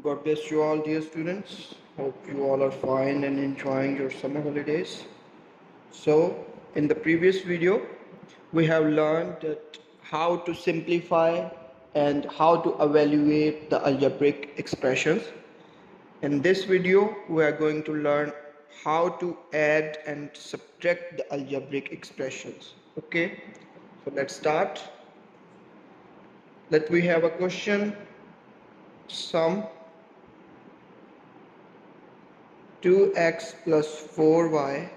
God bless you all, dear students. Hope you all are fine and enjoying your summer holidays. So, in the previous video, we have learned that how to simplify and how to evaluate the algebraic expressions. In this video, we are going to learn how to add and subtract the algebraic expressions. Okay, so let's start. Let we have a question. Sum 2x plus 4y,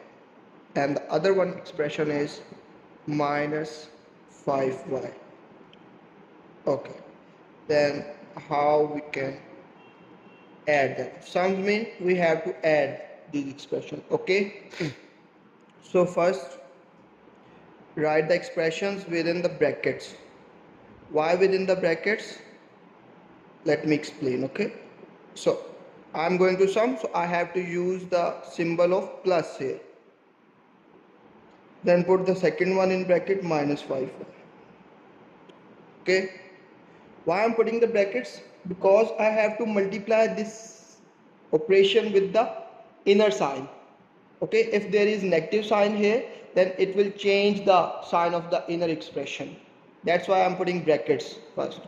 and the other one expression is minus 5y. Okay, then how we can add them? Sums mean we have to add these expressions. Okay, so first write the expressions within the brackets. Why within the brackets? Let me explain. Okay, so I'm going to sum, so I have to use the symbol of plus here. Then put the second one in bracket, minus 5. Okay, why I'm putting the brackets? Because I have to multiply this operation with the inner sign. Okay, if there is negative sign here, then it will change the sign of the inner expression. That's why I'm putting brackets first.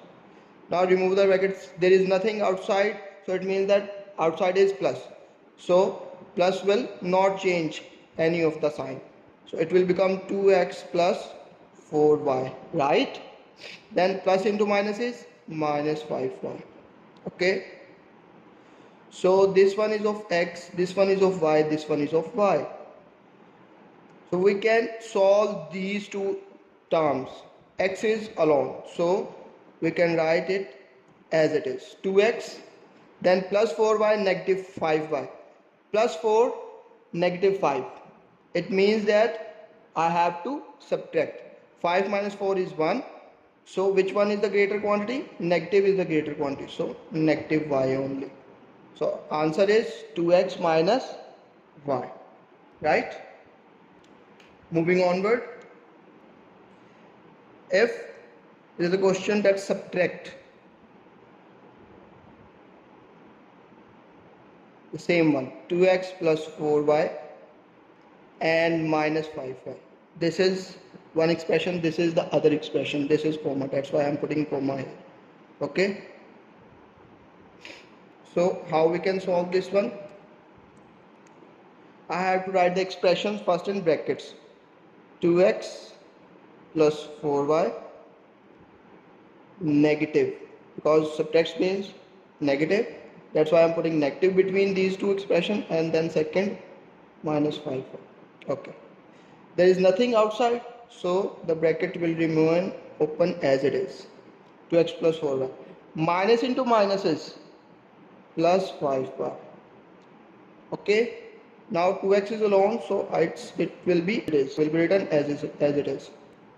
Now remove the brackets. There is nothing outside, so it means that outside is plus. So plus will not change any of the sign. So it will become 2x plus 4y, right? Then plus into minus is minus 5y. Okay. So this one is of x, this one is of y, this one is of y. So we can solve these two terms. X is alone, so we can write it as it is, 2x, then plus 4y, negative 5y, plus 4, negative 5. It means that I have to subtract. 5 minus 4 is 1. So which one is the greater quantity? Negative is the greater quantity. So negative y only. So answer is 2x minus y. Right? Moving onward. If there is a question that subtract the same one, 2x plus 4y and minus 5y. This is one expression, this is the other expression, this is comma, that's why I am putting comma here. Okay, so how we can solve this one? I have to write the expressions first in brackets. 2x plus 4y negative, because subtract means negative, that's why I am putting negative between these two expressions, and then second minus 5y. Okay, there is nothing outside, so the bracket will remain open as it is. 2x plus 4y. Minus into minus is plus 5y. Okay, now 2x is alone, so it will be written as it is.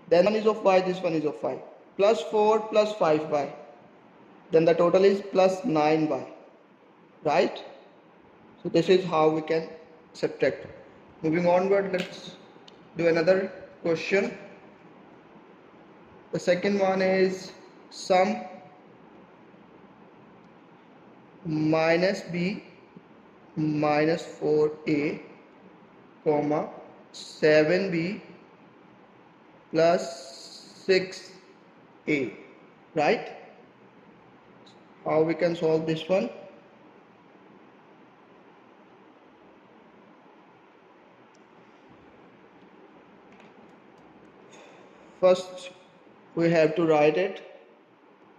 Then one is of y, this one is of y. Plus 4 plus 5y. Then the total is plus 9y. Right? So this is how we can subtract. Moving onward, let's do another question. The second one is sum minus b minus 4a comma 7b plus 6a. Right? How we can solve this one? First, we have to write it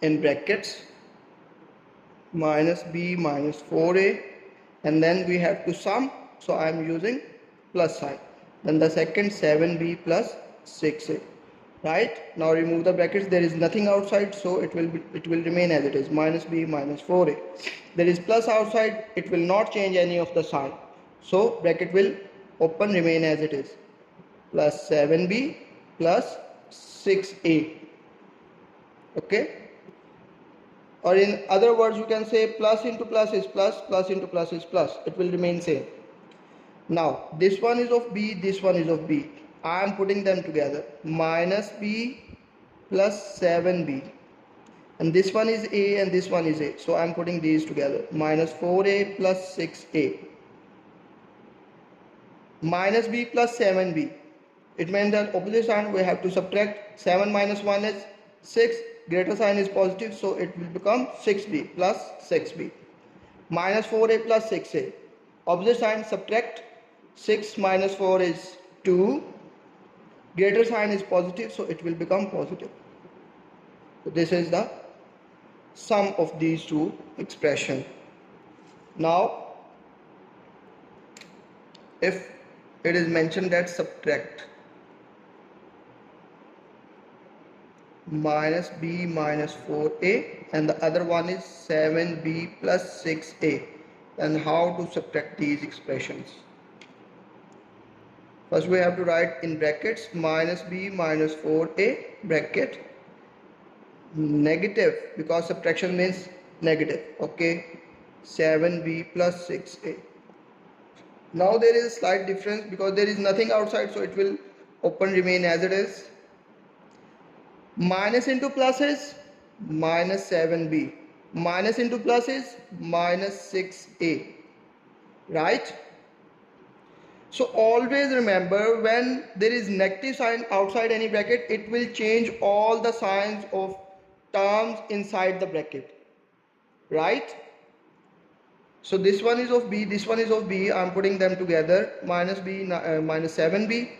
in brackets, minus b minus 4a, and then we have to sum, so I am using plus sign. Then the second 7b plus 6a. Right? Now remove the brackets. There is nothing outside, so it will remain as it is, minus b minus 4a. There is plus outside, it will not change any of the sign, so bracket will open, remain as it is, plus 7b plus 6a. Okay, or in other words you can say plus into plus is plus, plus into plus is plus, it will remain same. Now this one is of b, this one is of b. I am putting them together, minus b plus 7b and this one is a and this one is a, so I'm putting these together. Minus 4a plus 6a minus b plus 7b. It means that opposite sign we have to subtract. 7 minus 1 is 6, greater sign is positive, so it will become 6b plus 6b. Minus 4a plus 6a, opposite sign subtract. 6 minus 4 is 2, greater sign is positive, so it will become positive. So this is the sum of these two expressions. Now if it is mentioned that subtract minus b minus 4a and the other one is 7b plus 6a, then how to subtract these expressions? First we have to write in brackets minus b minus 4a bracket negative, because subtraction means negative, okay, 7b plus 6a. Now there is a slight difference because there is nothing outside, so it will open remain as it is. Minus into plus is minus 7b, minus into plus is minus 6a, right? So always remember, when there is negative sign outside any bracket, it will change all the signs of terms inside the bracket, right? So this one is of b, this one is of b, I'm putting them together. Minus b minus 7b,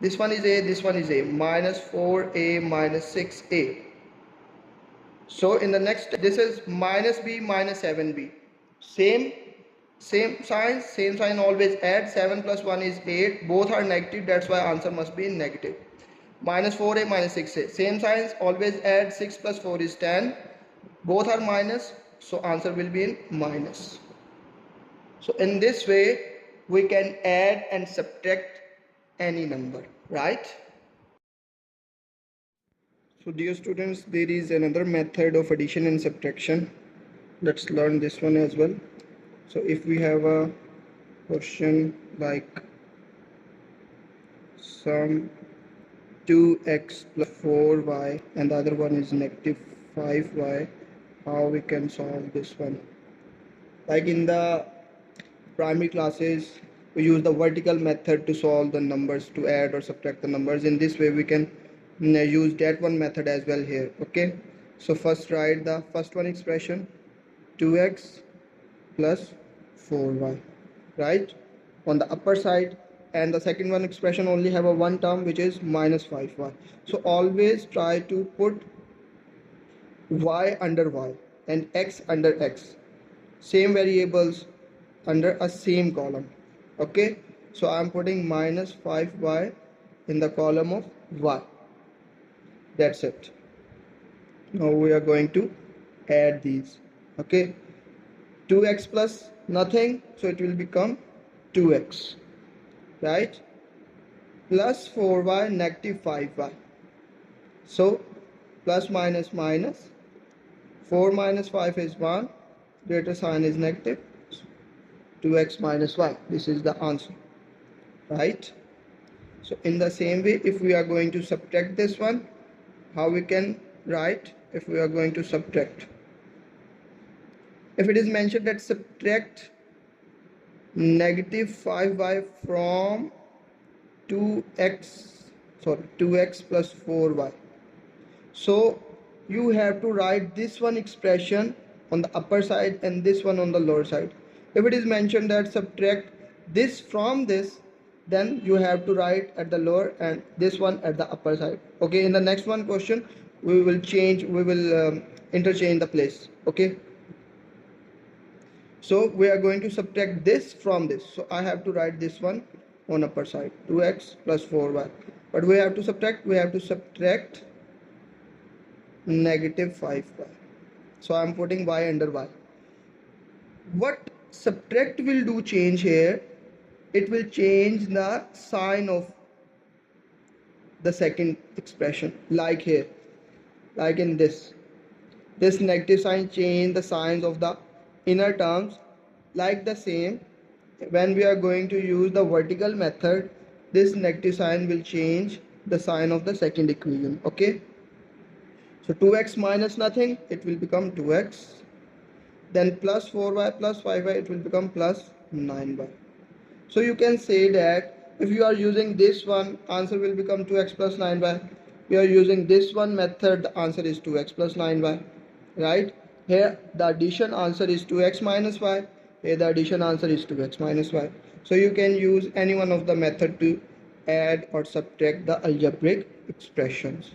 this one is a, this one is a, minus 4a minus 6a. So in the next, this is minus b minus 7b, same sign always add. 7 plus 1 is 8, both are negative, that's why answer must be negative. Minus 4a minus 6a, same signs always add. 6 plus 4 is 10, both are minus, so answer will be in minus. So in this way we can add and subtract any number, right? So dear students, there is another method of addition and subtraction. Let's learn this one as well. So if we have a question like sum 2x plus 4y and the other one is negative 5y, how we can solve this one? Like in the primary classes, we use the vertical method to solve the numbers, to add or subtract the numbers. In this way we can use that one method as well here, okay? So first write the first one expression, 2x plus 4y, right, on the upper side, and the second one expression only have a one term which is minus 5y. So always try to put y under y and x under x, same variables under a same column, okay? So I am putting minus 5y in the column of y. That's it. Now we are going to add these, okay? 2x plus nothing, so it will become 2x, right, plus 4y negative 5y. So plus minus minus, 4 minus 5 is 1, greater sign is negative, 2x minus y. This is the answer, right? So in the same way, if we are going to subtract this one, how we can write? If we are going to subtract, if it is mentioned that subtract negative 5y from 2x plus 4y, so you have to write this one expression on the upper side and this one on the lower side. If it is mentioned that subtract this from this, then you have to write at the lower and this one at the upper side, okay? In the next one question we will interchange the place, okay? So we are going to subtract this from this, so I have to write this one on upper side, 2x plus 4y, but we have to subtract negative 5y, so I am putting y under y. What subtract will do change here? It will change the sign of the second expression, like here, like in this negative sign change the signs of the inner terms. Like the same, when we are going to use the vertical method, this negative sign will change the sign of the second equation, okay? So 2x minus nothing, it will become 2x. Then plus 4y plus 5y, it will become plus 9y. So you can say that if you are using this one, answer will become 2x plus 9y. We are using this one method, the answer is 2x plus 9y. Right? Here the addition answer is 2x minus y. Here the addition answer is 2x minus y. So you can use any one of the method to add or subtract the algebraic expressions.